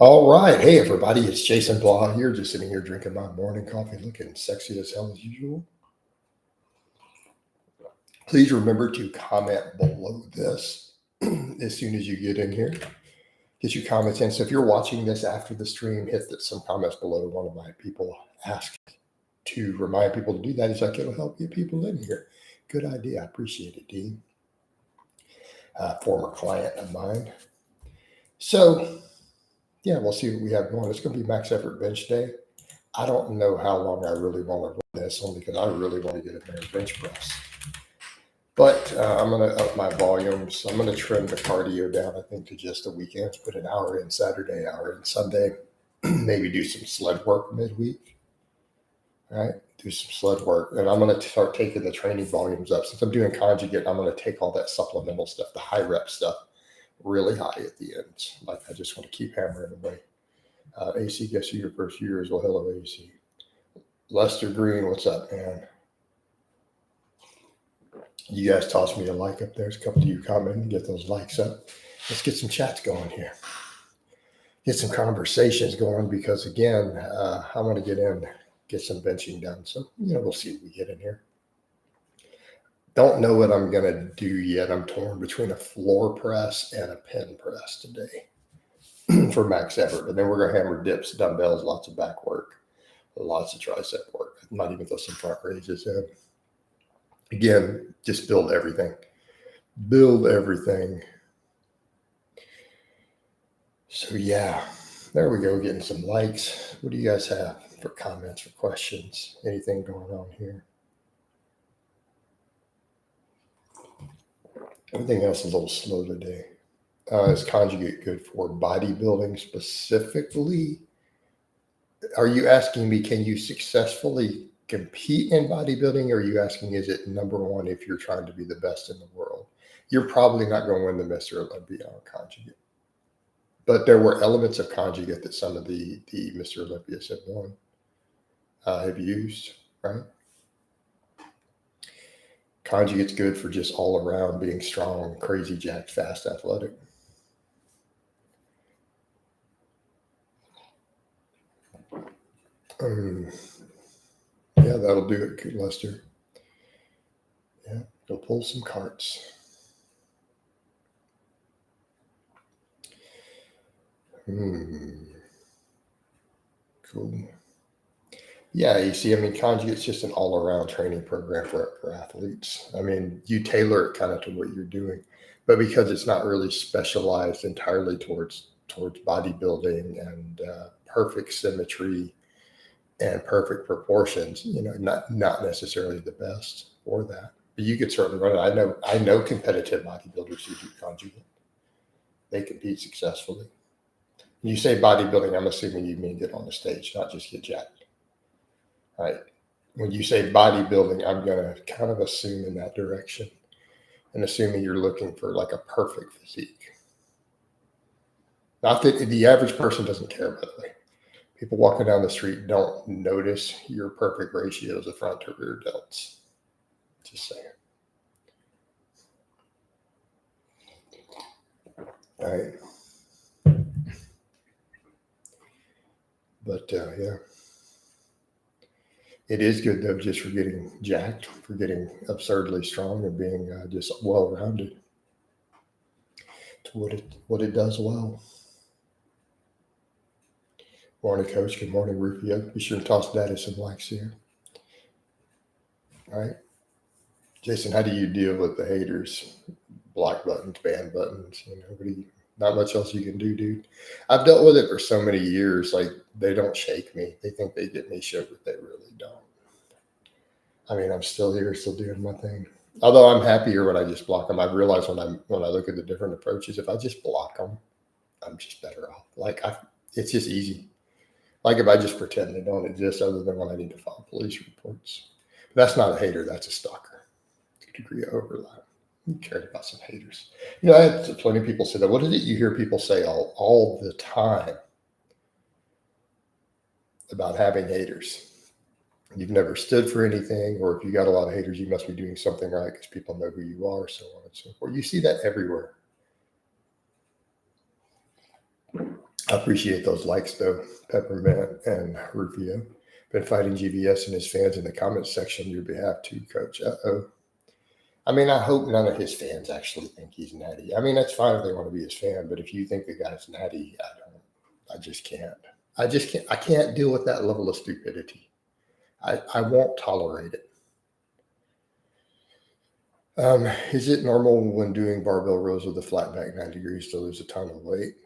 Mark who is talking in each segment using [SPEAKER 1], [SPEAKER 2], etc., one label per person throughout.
[SPEAKER 1] All right. Hey, everybody. It's Jason Blaha here, just sitting here drinking my morning coffee, looking sexy as hell as usual. Please remember to comment below this as soon as you get in here. Get your comments in. So if you're watching this after the stream, hit some comments below. One of my people asked to remind people to do that. He's like, it'll help get people in here. Good idea. I appreciate it, Dean. Former client of mine. So, yeah, we'll see what we have going. It's going to be max effort bench day. I don't know how long I really want to run this, only because I really want to get in there and bench press. But I'm going to up my volumes. I'm going to trim the cardio down, I think, to just the weekends. Put an hour in Saturday, hour in Sunday. Maybe do some sled work midweek. All right, do some sled work. And I'm going to start taking the training volumes up. Since I'm doing conjugate, I'm going to take all that supplemental stuff, the high rep stuff, really high at the end. Like I just want to keep hammering away. AC, guess who your first year is? Well, hello, AC. Lester Green, what's up, man? You guys toss me a like up there. There's a couple of you commenting. Get those likes up. Let's get some chats going here. Get some conversations going because, again, I want to get in, get some benching done. So, we'll see what we get in here. Don't know what I'm going to do yet. I'm torn between a floor press and a pin press today for max effort. And then we're going to hammer dips, dumbbells, lots of back work, lots of tricep work. I might even throw some front raises in. Again, just build everything. Build everything. So, yeah, there we go, getting some likes. What do you guys have for comments, for questions? Anything going on here? Everything else is a little slow today. Is Conjugate good for bodybuilding specifically? Are you asking me, can you successfully compete in bodybuilding? Or are you asking, is it number one if you're trying to be the best in the world? You're probably not going to win the Mr. Olympia on Conjugate. But there were elements of Conjugate that some of the Mr. Olympias have won, have used, right? Conjugate's good for just all around being strong, crazy, jacked, fast, athletic. Yeah, that'll do it, good Lester. Yeah, go pull some carts. Cool. Yeah, you see, Conjugate's just an all-around training program for athletes. You tailor it kind of to what you're doing, but because it's not really specialized entirely towards bodybuilding and perfect symmetry and perfect proportions, not necessarily the best for that. But you could certainly run it. I know competitive bodybuilders who do Conjugate. They compete successfully. When you say bodybuilding, I'm assuming you mean get on the stage, not just get jacked. Right. When you say bodybuilding, I'm going to kind of assume in that direction and assuming you're looking for like a perfect physique. Not that the average person doesn't care, by the way. People walking down the street don't notice your perfect ratios of front to rear delts. Just saying. All right. But yeah. It is good, though, just for getting jacked, for getting absurdly strong and being just well-rounded to what it does well. Morning, Coach. Good morning, Rufio. Be sure to toss Daddy some likes here. All right. Jason, how do you deal with the haters? Block buttons, ban buttons, not much else you can do, dude. I've dealt with it for so many years. Like, they don't shake me. They think they get me shook, but they really don't. I'm still here, still doing my thing. Although I'm happier when I just block them. I've realized when I look at the different approaches, if I just block them, I'm just better off. It's just easy. Like if I just pretend they don't exist, other than when I need to file police reports. But that's not a hater. That's a stalker. Degree of overlap. Who cared about some haters? I had plenty of people say that. What is it you hear people say all the time about having haters? You've never stood for anything, or if you got a lot of haters, you must be doing something right because people know who you are, so on and so forth. You see that everywhere. I appreciate those likes, though. Peppermint and Rufio. Been fighting GBS and his fans in the comments section on your behalf, too, Coach. Uh-oh. I mean, I hope none of his fans actually think he's natty. I mean, that's fine if they want to be his fan, but if you think the guy's natty, I just can't. I can't deal with that level of stupidity. I won't tolerate it. Is it normal when doing barbell rows with a flat back 9 degrees to lose a ton of weight?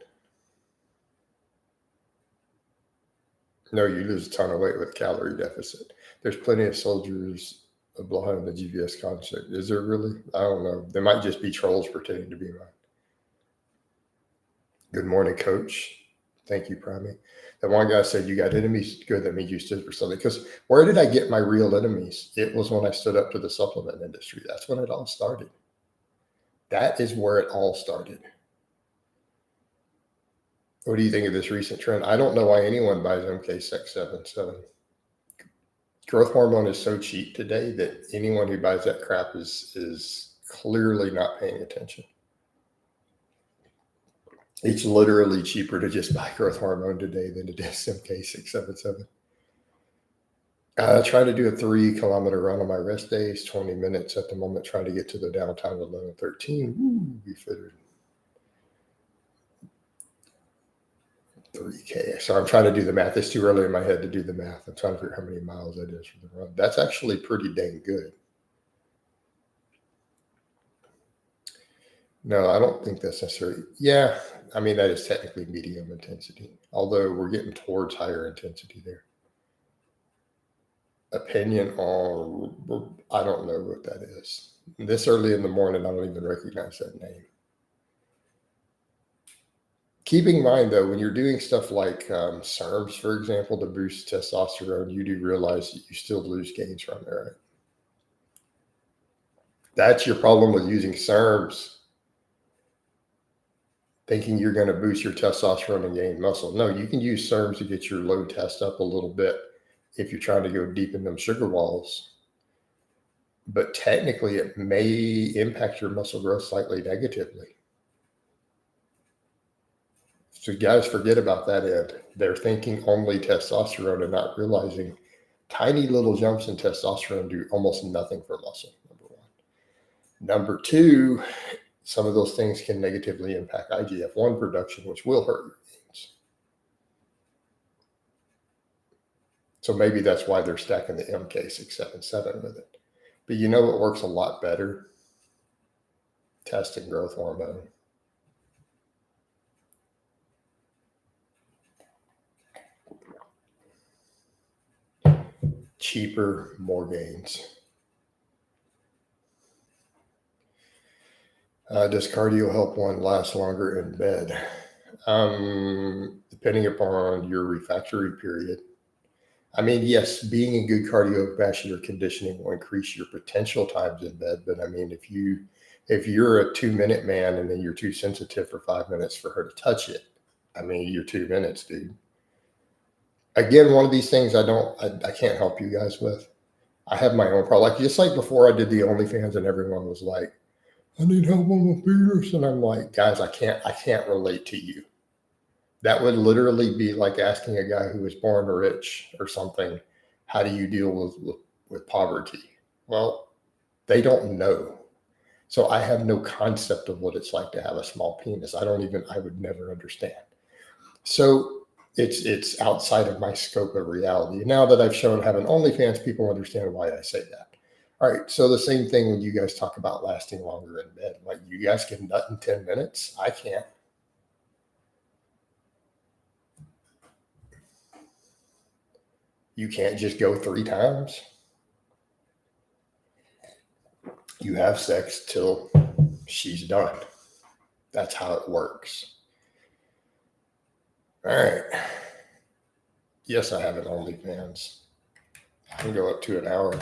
[SPEAKER 1] No, you lose a ton of weight with calorie deficit. There's plenty of soldiers of Blaha in the GBS concept. Is there really? I don't know. They might just be trolls pretending to be mine. Good morning, Coach. Thank you, Primate. That one guy said, you got enemies? Good, that means you stood for something. Because where did I get my real enemies? It was when I stood up to the supplement industry. That's when it all started. That is where it all started. What do you think of this recent trend? I don't know why anyone buys MK677. Growth hormone is so cheap today that anyone who buys that crap is clearly not paying attention. It's literally cheaper to just buy growth hormone today than it is MK677. Trying to do a 3-kilometer run on my rest days, 20 minutes at the moment, trying to get to the downtown at 11:13. Ooh, we fitted 3K. So I'm trying to do the math. It's too early in my head to do the math. I'm trying to figure out how many miles that is for the run. That's actually pretty dang good. No, I don't think that's necessary. Yeah, I mean, that is technically medium intensity, although we're getting towards higher intensity there. Opinion on, I don't know what that is. This early in the morning, I don't even recognize that name. Keeping in mind, though, when you're doing stuff like SERMs, for example, to boost testosterone, you do realize that you still lose gains from there, right? That's your problem with using SERMs. Thinking you're going to boost your testosterone and gain muscle. No, you can use SERMs to get your low test up a little bit if you're trying to go deep in them sugar walls. But technically, it may impact your muscle growth slightly negatively. So guys, forget about that end. They're thinking only testosterone and not realizing tiny little jumps in testosterone do almost nothing for muscle, number one. Number two, some of those things can negatively impact IGF-1 production, which will hurt your gains. So maybe that's why they're stacking the MK677 with it. But you know what works a lot better? Testing growth hormone. Cheaper, more gains. Does cardio help one last longer in bed? Depending upon your refractory period. I mean, yes, being in good cardiovascular conditioning will increase your potential times in bed. But I mean, if you're a 2-minute man and then you're too sensitive for 5 minutes for her to touch it, I mean, you're 2 minutes, dude. Again, one of these things I can't help you guys with. I have my own problem. Like just like before I did the OnlyFans and everyone was like, I need help on my fetus. And I'm like, guys, I can't relate to you. That would literally be like asking a guy who was born rich or something, how do you deal with poverty? Well, they don't know. So I have no concept of what it's like to have a small penis. I would never understand. So it's outside of my scope of reality. Now that I've shown having OnlyFans, people understand why I say that. All right, so the same thing when you guys talk about lasting longer in bed. Like you guys can nut in 10 minutes. I can't. You can't just go 3 times. You have sex till she's done. That's how it works. All right. Yes, I have an OnlyFans. I can go up to an hour.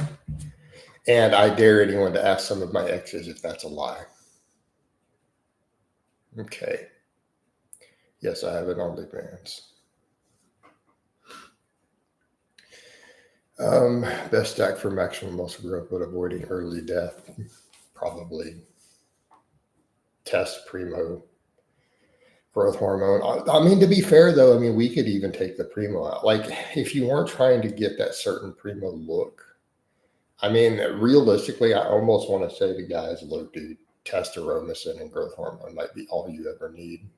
[SPEAKER 1] And I dare anyone to ask some of my exes if that's a lie. Okay. Yes, I have an OnlyFans. Best stack for maximum muscle growth but avoiding early death. Probably Test Primo. growth hormone. I mean, to be fair though, I mean, we could even take the primo out. Like if you weren't trying to get that certain primo look, I mean, realistically, I almost want to say to guys, look, dude, testosterone and growth hormone might be all you ever need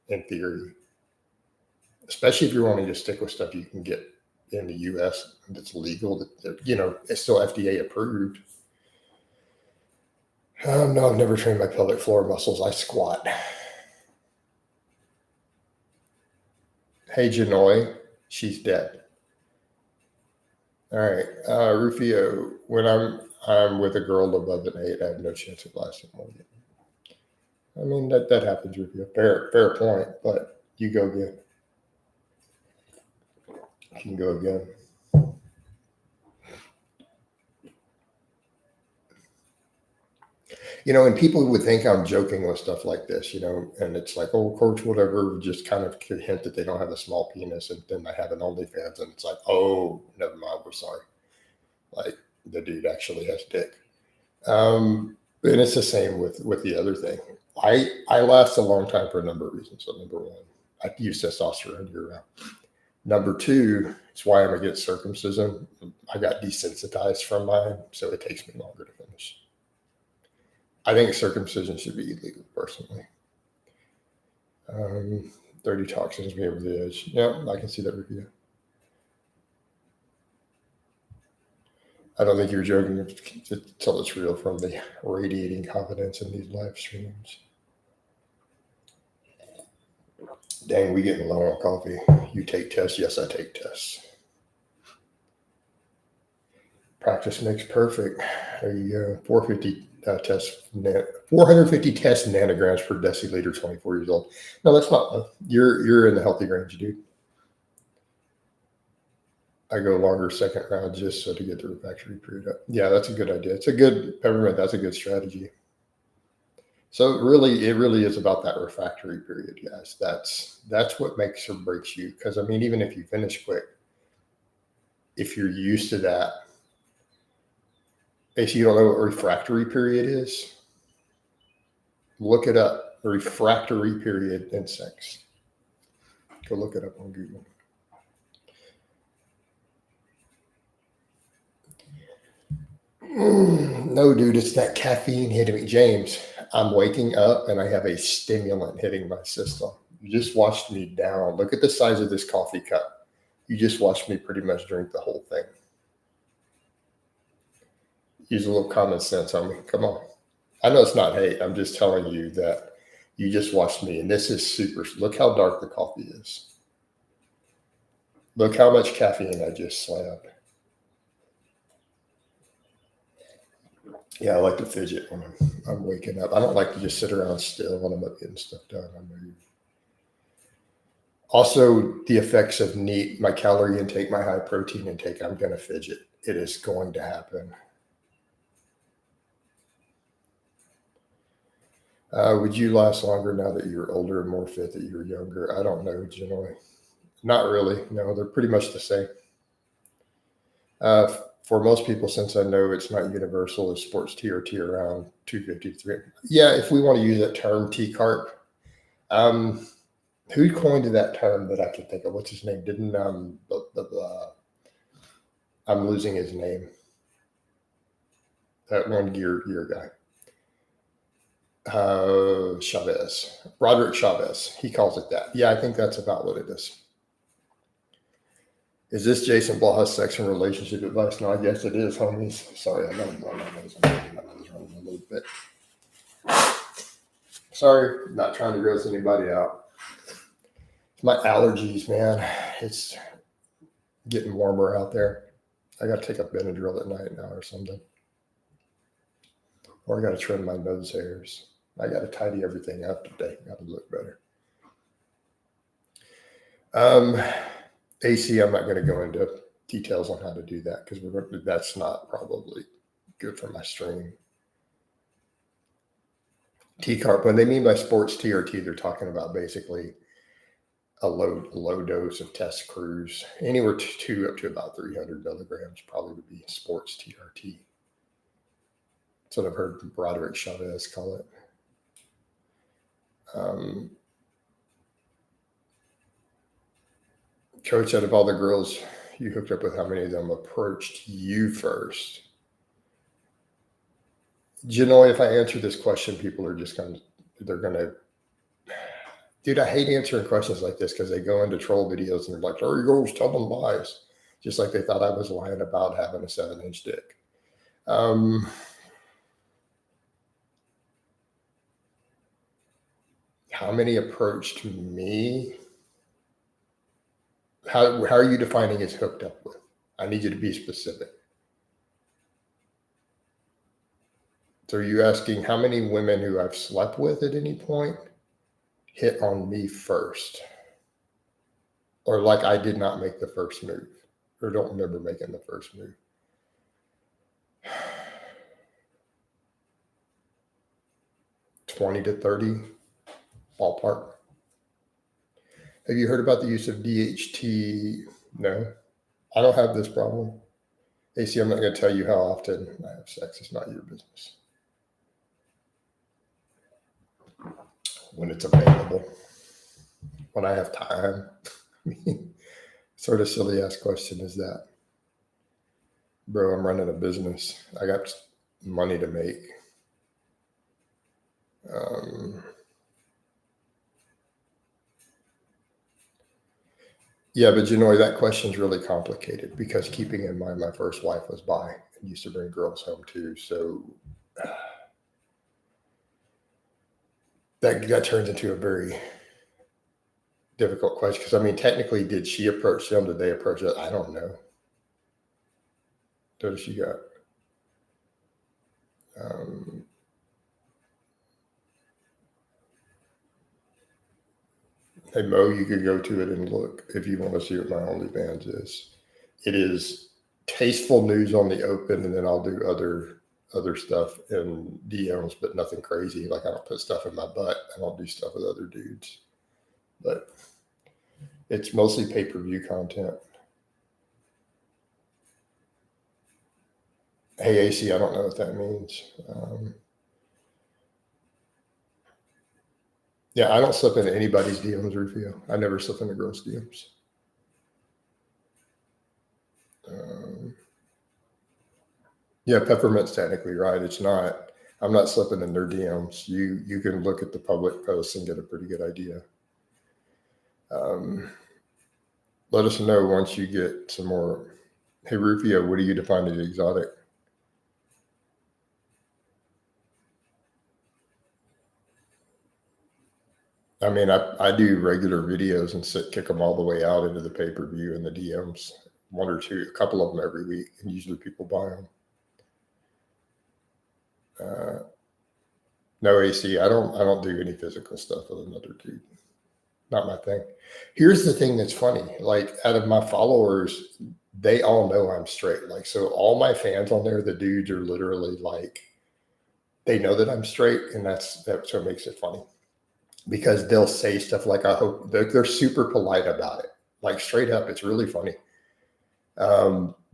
[SPEAKER 1] in theory, especially if you're wanting to stick with stuff you can get in the US that's legal, that you know, it's still FDA approved. No, I've never trained my pelvic floor muscles. I squat. Hey, Janoi, she's dead. All right, Rufio. When I'm with a girl above an 8, I have no chance of lasting more. I mean that happens, Rufio. Fair point. But you go again. You can go again. You know, and people would think I'm joking with stuff like this, you know, and it's like, oh, coach, whatever, just kind of hint that they don't have a small penis, and then they have an OnlyFans, and it's like, oh, never mind, we're sorry. Like the dude actually has dick. And it's the same with the other thing. I last a long time for a number of reasons. So number one, I use testosterone year round. Number two, it's why I'm against circumcision. I got desensitized from mine, so it takes me longer to finish. I think circumcision should be illegal, personally. 30 toxins me over the edge. Yeah, I can see that review. I don't think you're joking until it's real from the radiating confidence in these live streams. Dang, we getting low on coffee. You take tests? Yes, I take tests. Practice makes perfect. There you go. 450 test nanograms per deciliter, 24 years old. No, that's not low. You're in the healthy range, dude. I go longer second round just so to get the refractory period up. Yeah, that's a good idea. It's a good peppermint. That's a good strategy. So it really is about that refractory period, guys. That's what makes or breaks you. Because I mean, even if you finish quick, if you're used to that, if you don't know what refractory period is, look it up. The refractory period in sex. Go look it up on Google. No, dude, it's that caffeine hitting me. James, I'm waking up and I have a stimulant hitting my system. You just watched me down. Look at the size of this coffee cup. You just watched me pretty much drink the whole thing. Use a little common sense on me. Come on. I know it's not hate. I'm just telling you that you just watched me. And this is super. Look how dark the coffee is. Look how much caffeine I just slammed. Yeah, I like to fidget when I'm waking up. I don't like to just sit around still when I'm up getting stuff done. I move. Also, the effects of NEAT, my calorie intake, my high protein intake, I'm going to fidget. It is going to happen. Would you last longer now that you're older and more fit that you're younger? I don't know, generally. Not really. No, they're pretty much the same. For most people, since I know it's not universal, is sports TRT around 253. Yeah, if we want to use that term, T-carp. Who coined that term that I can think of? What's his name? Didn't I'm losing his name. That one gear guy. Chavez. Roderick Chavez. He calls it that. Yeah, I think that's about what it is. Is this Jason Blaha's sex and relationship advice? No, I guess it is, homies. Sorry, I got to blow my nose. I'm running a little bit. Sorry, not trying to gross anybody out. It's my allergies, man. It's getting warmer out there. I got to take a Benadryl at night now or something. Or I got to trim my nose hairs. I got to tidy everything up today. Got to look better. AC, I'm not going to go into details on how to do that because that's not probably good for my stream. T-carp, when they mean by sports TRT, they're talking about basically a low dose of test cruise. Anywhere to up to about 300 milligrams probably would be sports TRT. That's what I've heard Roderick Chavez call it. Coach, out of all the girls you hooked up with, how many of them approached you first? Janoy, if I answer this question, people are just going to, they're going to, dude, I hate answering questions like this because they go into troll videos and they're like, there he goes, telling lies. Just like they thought I was lying about having a 7-inch dick. How many approached me? How are you defining as hooked up with? I need you to be specific. So are you asking how many women who I've slept with at any point hit on me first? Or like I did not make the first move or don't remember making the first move? 20 to 30 ballpark. Have you heard about the use of DHT? No, I don't have this problem. AC, I'm not going to tell you how often I have sex. It's not your business. When it's available, when I have time. I mean, sort of silly ass question is that? Bro, I'm running a business. I got money to make. Yeah, but you know, that question's really complicated because keeping in mind my first wife was bi and used to bring girls home too. So that turns into a very difficult question because, I mean, technically, did she approach them? Did they approach us? I don't know. What does she got? Hey, Mo, you could go to it and look if you want to see what my OnlyFans is. It is tasteful news on the open, and then I'll do other stuff in DMs, but nothing crazy. Like I don't put stuff in my butt. I don't do stuff with other dudes. But it's mostly pay-per-view content. Hey, AC, I don't know what that means. Yeah, I don't slip into anybody's DMs, Rufio. I never slip into girls' DMs. Yeah, Peppermint's technically right. It's not. I'm not slipping in their DMs. You can look at the public posts and get a pretty good idea. Let us know once you get some more. Hey, Rufio, what do you define as exotic? I mean, I do regular videos and kick them all the way out into the pay-per-view and the DMs, one or two, a couple of them every week, and usually people buy them. No, AC, I don't do any physical stuff with another dude. Not my thing. Here's the thing that's funny. Like, out of my followers, they all know I'm straight. Like, so all my fans on there, the dudes are literally like, they know that I'm straight, and that's what makes it funny. Because they'll say stuff like, I hope they're super polite about it. Like straight up, it's really funny.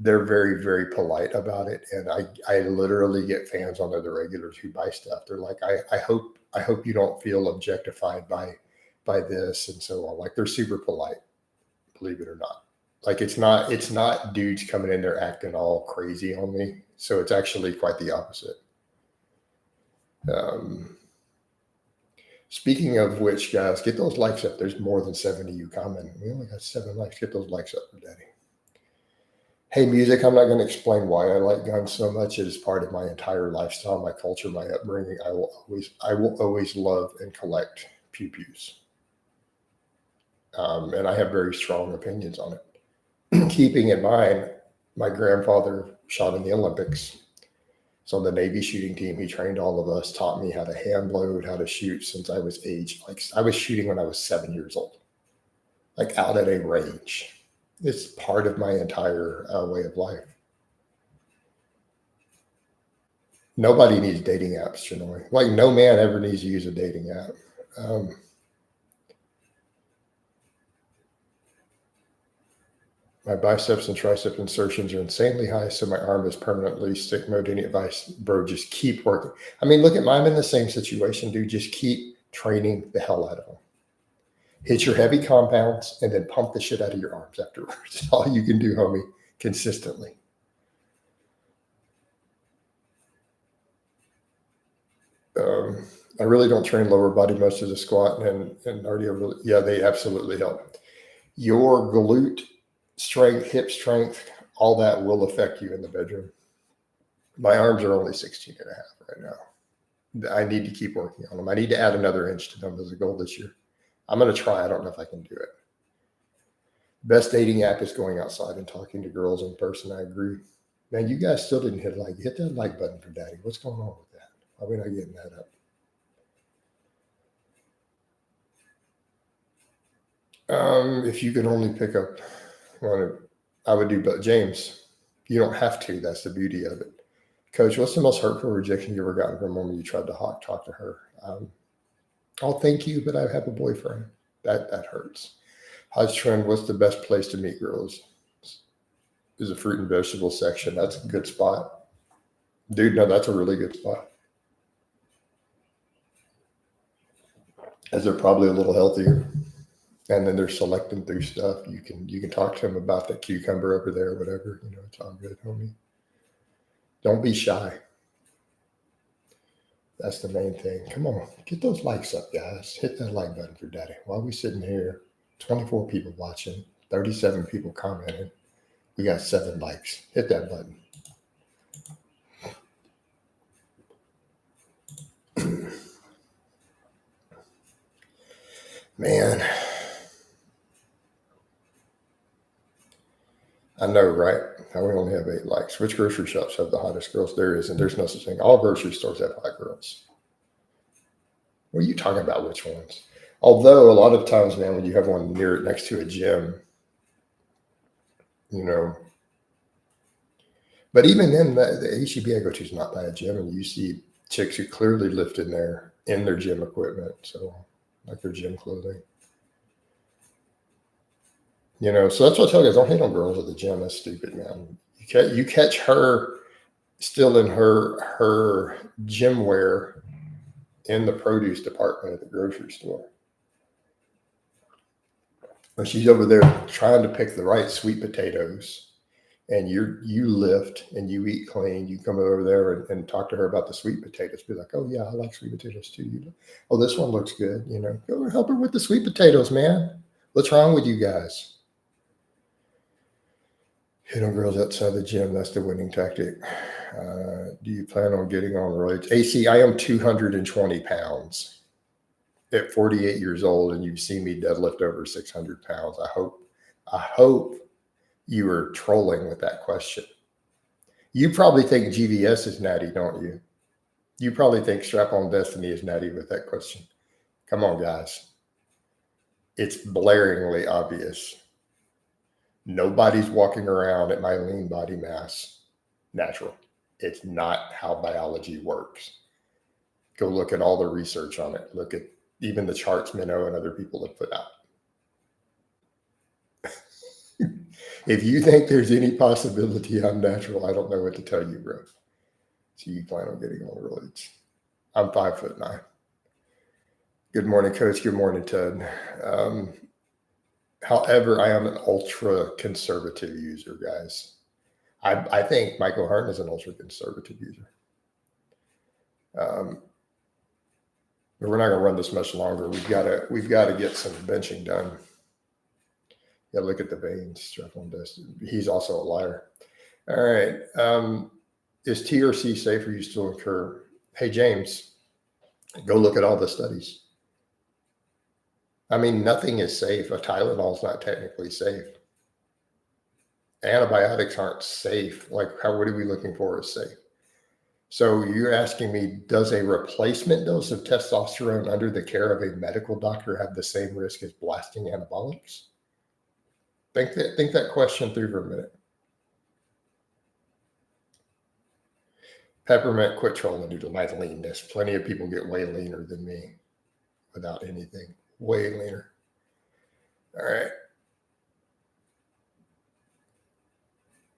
[SPEAKER 1] They're very, very polite about it. And I literally get fans on there, the regulars who buy stuff. They're like, I hope you don't feel objectified by this and so on. Like they're super polite, believe it or not. Like it's not dudes coming in there acting all crazy on me. So it's actually quite the opposite. Speaking of which, guys, get those likes up. There's more than 70 you comment. We only got 7 likes. Get those likes up for Daddy. Hey, music, I'm not going to explain why I like guns so much. It is part of my entire lifestyle, my culture, my upbringing. I will always love and collect pew-pews. And I have very strong opinions on it. Keeping in mind, my grandfather shot in the Olympics. So on the Navy shooting team, he trained all of us, taught me how to hand load, how to shoot since I was like I was shooting when I was 7 years old, like out at a range. It's part of my entire way of life. Nobody needs dating apps, Janoy. Like no man ever needs to use a dating app. My biceps and tricep insertions are insanely high, so my arm is permanently stick mode. Any advice, bro? Just keep working. I mean, look at mine. I'm in the same situation, dude. Just keep training the hell out of them. Hit your heavy compounds and then pump the shit out of your arms afterwards. That's all you can do, homie, consistently. I really don't train lower body much as a squat and RDO. Yeah, they absolutely help. Your glute strength, hip strength, all that will affect you in the bedroom. My arms are only 16 and a half right now. I need to keep working on them. I need to add another inch to them as a goal this year. I'm going to try. I don't know if I can do it. Best dating app is going outside and talking to girls in person. I agree. Man, you guys still didn't hit like. Hit that like button for Daddy. What's going on with that? Why are we not getting that up? If you could only pick up one, I would do. But James, you don't have to. That's the beauty of it. Coach, what's the most hurtful rejection you ever gotten from a woman you tried to talk to her? Oh, thank you, but I have a boyfriend. That hurts. How's trend? What's the best place to meet girls? Is a fruit and vegetable section. That's a good spot. Dude, no, that's a really good spot. As they're probably a little healthier. And then they're selecting through stuff. You can talk to them about that cucumber over there or whatever. You know, it's all good, homie. Don't be shy. That's the main thing. Come on, get those likes up, guys. Hit that like button for Daddy. While we sitting here, 24 people watching, 37 people commenting. We got 7 likes. Hit that button. Man, I know, right? Now we only have 8 likes. Which grocery shops have the hottest girls? There isn't. There's no such thing. All grocery stores have hot girls. What are you talking about? Which ones? Although a lot of times, man, when you have one next to a gym, you know. But even then, the HEB I go to is not by a gym, and you see chicks who clearly lift in their gym equipment, so like their gym clothing. You know, so that's what I tell guys: don't hate on girls at the gym. That's stupid, man. You catch her still in her gym wear in the produce department at the grocery store. When she's over there trying to pick the right sweet potatoes, and you lift and you eat clean, you come over there and talk to her about the sweet potatoes. Be like, oh yeah, I like sweet potatoes too. Oh, this one looks good. You know, go help her with the sweet potatoes, man. What's wrong with you guys? Hit on girls outside the gym. That's the winning tactic. Do you plan on getting on roids? AC, I am 220 pounds at 48 years old, and you've seen me deadlift over 600 pounds. I hope you were trolling with that question. You probably think GVS is natty, don't you? You probably think Strap-on Destiny is natty with that question. Come on, guys. It's blaringly obvious. Nobody's walking around at my lean body mass natural. It's not how biology works. Go look at all the research on it. Look at even the charts Minnow and other people have put out. If you think there's any possibility I'm natural, I don't know what to tell you, bro. So you plan on getting on roids. I'm 5'9". Good morning, Coach. Good morning, Ted. However, I am an ultra conservative user, guys. I think Michael Hart is an ultra conservative user. But we're not going to run this much longer. We've got to get some benching done. Yeah, look at the veins. Strap-on Destiny. He's also a liar. All right. Is TRC safe or you still incur? Hey, James, go look at all the studies. I mean, nothing is safe. A Tylenol is not technically safe. Antibiotics aren't safe. Like, what are we looking for as safe? So you're asking me, does a replacement dose of testosterone under the care of a medical doctor have the same risk as blasting anabolics? Think that question through for a minute. Peppermint, quit trolling due to my leanness. Plenty of people get way leaner than me without anything. Way leaner. All right.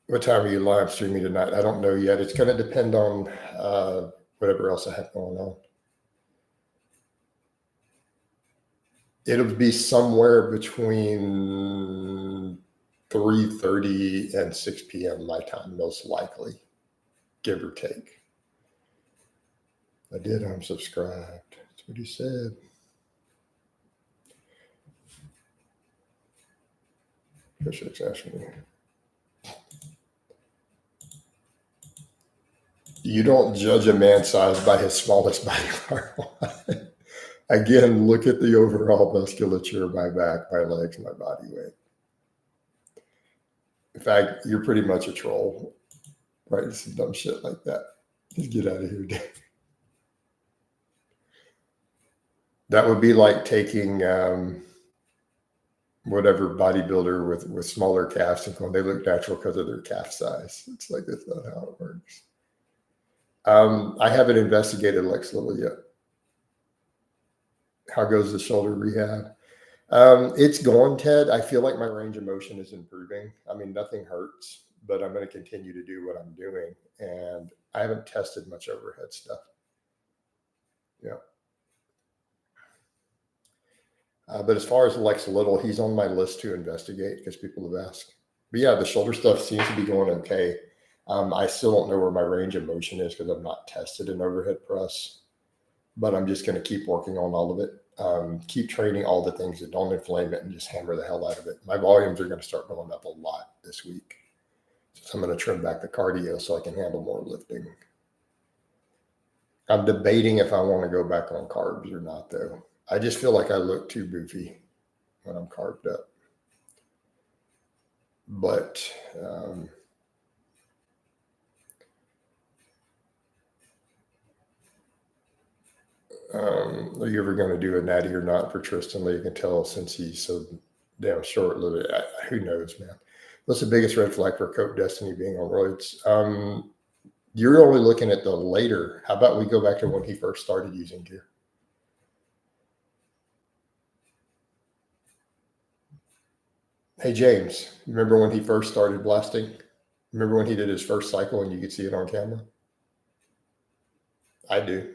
[SPEAKER 1] What time are you live streaming tonight? I don't know yet. It's going to depend on whatever else I have going on. It'll be somewhere between 3:30 and 6 p.m. my time, most likely, give or take. I did unsubscribe. That's what he said. Fisher's asking me. You don't judge a man's size by his smallest body part. Again, look at the overall musculature, my back, my legs, my body weight. In fact, you're pretty much a troll, right? Some dumb shit like that. Just get out of here, Dave. That would be like taking whatever bodybuilder with smaller calves and going, they look natural because of their calf size. It's like, that's not how it works. I haven't investigated Lex Little yet. How goes the shoulder rehab? It's going, Ted. I feel like my range of motion is improving. I mean, nothing hurts, but I'm going to continue to do what I'm doing. And I haven't tested much overhead stuff. Yeah. But as far as Lex Little, he's on my list to investigate because people have asked. But yeah, the shoulder stuff seems to be going okay. I still don't know where my range of motion is because I've not tested an overhead press. But I'm just going to keep working on all of it. Keep training all the things that don't inflame it and just hammer the hell out of it. My volumes are going to start going up a lot this week. So I'm going to trim back the cardio so I can handle more lifting. I'm debating if I want to go back on carbs or not, though. I just feel like I look too goofy when I'm carved up. But are you ever going to do a natty or not for Tristan Lee? You can tell since he's so damn short lived. Who knows, man? What's the biggest red flag for Coke Destiny being on roids? You're only looking at the later. How about we go back to when he first started using gear? Hey, James, remember when he first started blasting? Remember when he did his first cycle and you could see it on camera? I do.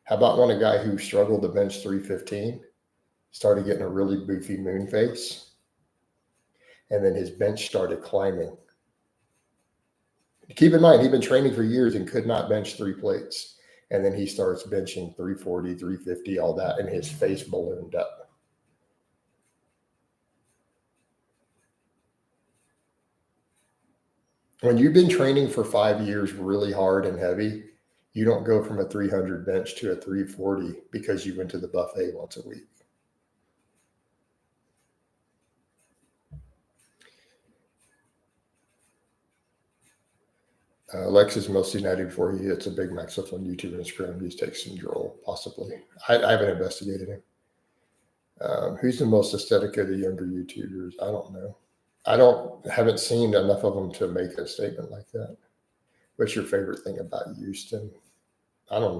[SPEAKER 1] How about when a guy who struggled to bench 315 started getting a really boofy moon face, and then his bench started climbing? Keep in mind, he'd been training for years and could not bench 3 plates. And then he starts benching 340, 350, all that, and his face ballooned up. When you've been training for 5 years really hard and heavy, you don't go from a 300 bench to a 340 because you went to the buffet once a week. Lex is mostly natty before he hits a big max up on YouTube and Instagram. He takes some droll, possibly. I haven't investigated him. Who's the most aesthetic of the younger YouTubers? I don't know. Haven't seen enough of them to make a statement like that. What's your favorite thing about Houston? I don't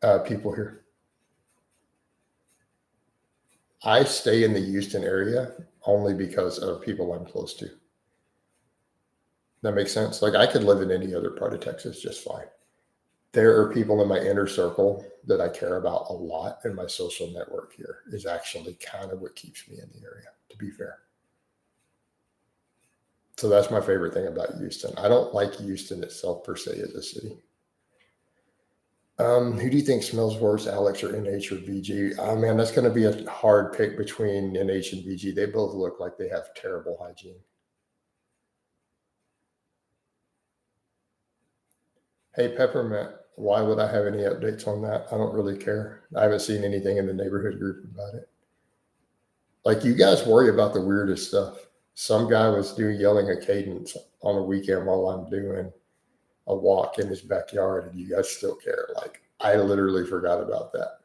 [SPEAKER 1] know. People here. I stay in the Houston area only because of people I'm close to. That makes sense. Like I could live in any other part of Texas just fine. There are people in my inner circle that I care about a lot, and my social network here is actually kind of what keeps me in the area, to be fair. So that's my favorite thing about Houston. I don't like Houston itself per se as a city. Who do you think smells worse, Alex or NH or VG? Oh man, that's going to be a hard pick between NH and VG. They both look like they have terrible hygiene. Hey, Peppermint, why would I have any updates on that? I don't really care. I haven't seen anything in the neighborhood group about it. Like you guys worry about the weirdest stuff. Some guy was yelling a cadence on a weekend while I'm doing a walk in his backyard, and you guys still care. Like I literally forgot about that.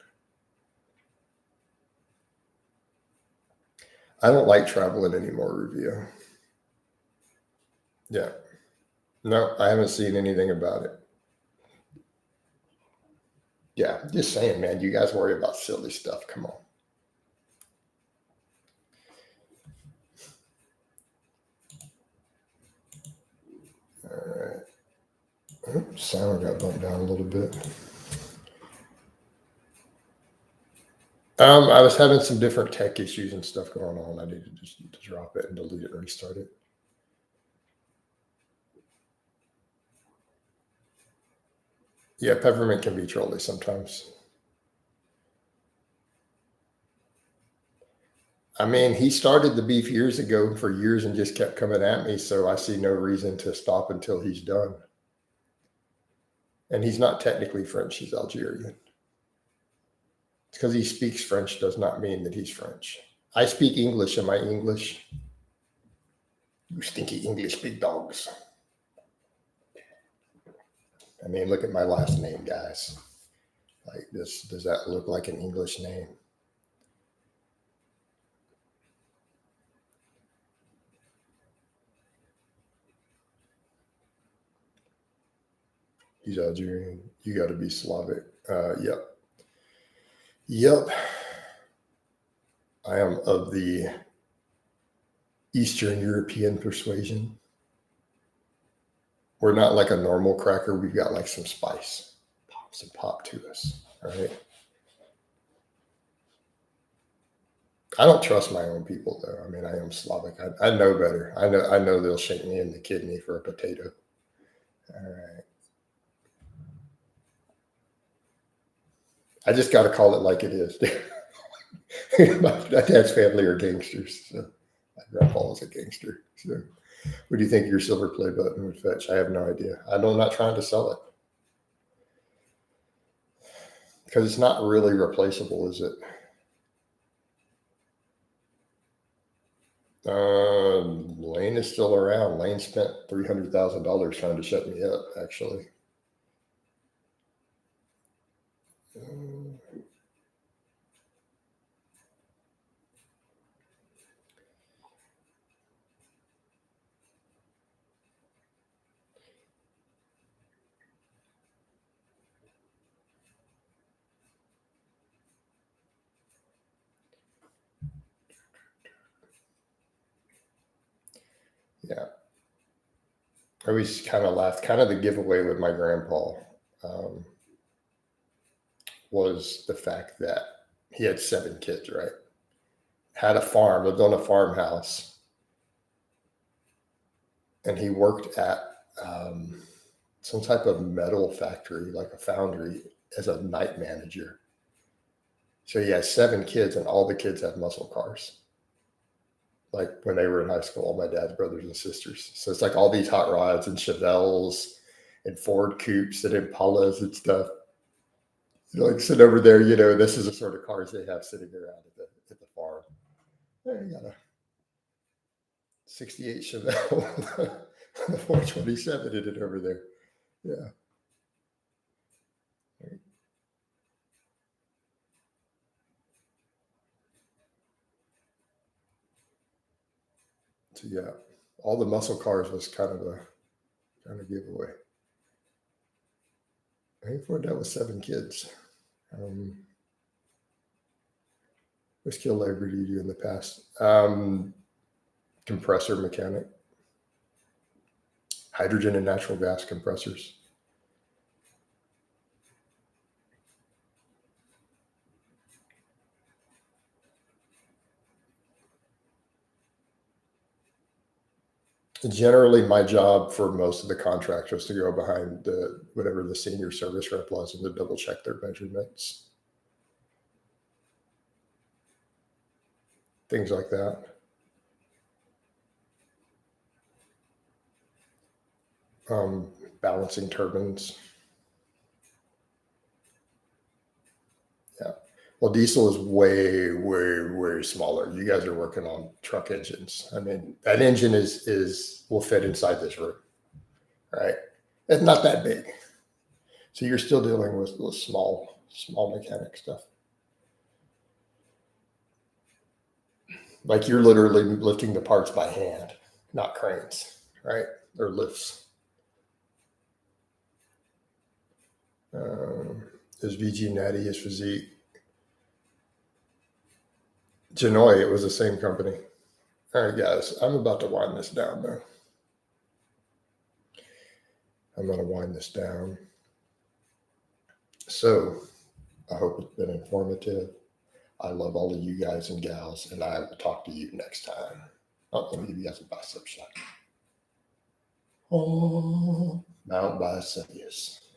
[SPEAKER 1] I don't like traveling anymore, Rubio. Yeah. No, I haven't seen anything about it. Yeah, just saying, man, you guys worry about silly stuff. Come on. All right. Oops, sound got bumped down a little bit. I was having some different tech issues and stuff going on. I needed to drop it and delete it and restart it. Yeah, peppermint can be trolly sometimes. I mean, he started the beef years ago for years and just kept coming at me. So I see no reason to stop until he's done. And he's not technically French, he's Algerian. Because he speaks French does not mean that he's French. I speak English. Am I English? You stinky English big dogs. I mean, look at my last name, guys. Like this, does that look like an English name? He's Algerian. You got to be Slavic. Yep. Yep. I am of the Eastern European persuasion. We're not like a normal cracker. We've got like some spice, some pop to us. All right. I don't trust my own people though. I mean, I am Slavic. I know better. I know they'll shake me in the kidney for a potato. All right. I just got to call it like it is. My dad's family are gangsters. So my grandpa was a gangster. So what do you think your silver play button would fetch? I have no idea. I'm not trying to sell it. Because it's not really replaceable, is it? Lane is still around. Lane spent $300,000 trying to shut me up, actually. Yeah. I always kind of laughed. Kind of the giveaway with my grandpa was the fact that he had 7 kids, right? Had a farm, lived on a farmhouse, and he worked at some type of metal factory, like a foundry, as a night manager. So he has 7 kids, and all the kids have muscle cars. Like when they were in high school, all my dad's brothers and sisters. So it's like all these hot rods and Chevelles and Ford Coupes and Impalas and stuff. Like sit over there, this is the sort of cars they have sitting around at the farm. There you got a 68 Chevelle, the 427 in it over there. Yeah. So yeah, all the muscle cars was kind of a giveaway. I think Ford that was 7 kids. What skill labor do you do in the past? Compressor mechanic, hydrogen and natural gas compressors. Generally, my job for most of the contracts was to go behind whatever the senior service rep was and to double check their measurements, things like that. Balancing turbines. Yeah. Well, diesel is way, way, way smaller. You guys are working on truck engines. I mean, that engine will fit inside this room, right? It's not that big. So you're still dealing with small mechanic stuff. Like you're literally lifting the parts by hand, not cranes, right? Or lifts. Is VG Natty his physique? Genoy, it was the same company. All right, guys, I'm about to wind this down though. I'm going to wind this down. So I hope it's been informative. I love all of you guys and gals, and I will talk to you next time. Oh, let me give you guys a bicep shot. Oh, Mount Vesuvius.